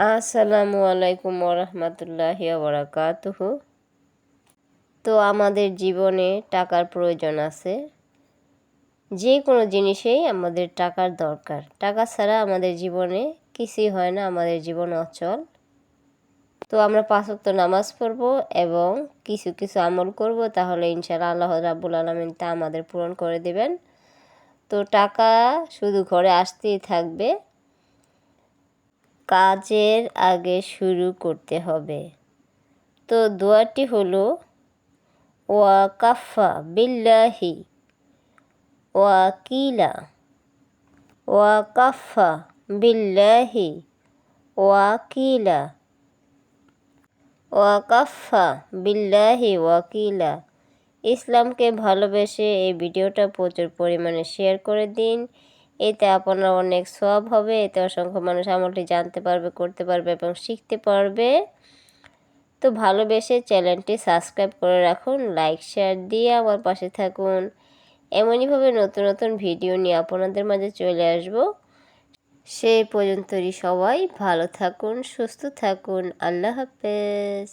আসসালামু আলাইকুম ওরহমতুল্লাহি ওবরাকাতুহু। তো আমাদের জীবনে টাকার প্রয়োজন আছে। যে কোনো জিনিসেই আমাদের টাকার দরকার। টাকা ছাড়া আমাদের জীবনে কিছুই হয় না, আমাদের জীবন অচল। তো আমরা 5 ওয়াক্ত নামাজ পড়ব এবং কিছু কিছু আমল করব, তাহলে ইনশাআল্লাহ আল্লাহ রাব্বুল আলামিন তা আমাদের পূরণ করে দেবেন। তো টাকা শুধু ঘরে আসতেই থাকবে, কাজের আগে শুরু করতে হবে। তো দোয়াটি হলো ওয়াকাফা বিল্লাহি ওয়াকিলা, ওয়াকাফা বিল্লাহি ওয়াকিলা, ওয়াকাফা বিল্লাহি ওয়াকিলা। ইসলামকে ভালোবেসে এই ভিডিওটা প্রচুর পরিমাণে শেয়ার করে দিন। এতে আপনার অনেক সওয়াব হবে। এতে অসংখ্য মানুষ আমলটি জানতে পারবে, করতে পারবে এবং শিখতে পারবে। তো ভালোবেসে চ্যানেলটি সাবস্ক্রাইব করে রাখুন, লাইক শেয়ার দিয়ে আমার পাশে থাকুন। এমনইভাবে নতুন নতুন ভিডিও নিয়ে আপনাদের মাঝে চলে আসব। সেই পর্যন্তই সবাই ভালো থাকুন, সুস্থ থাকুন। আল্লাহ হাফেজ।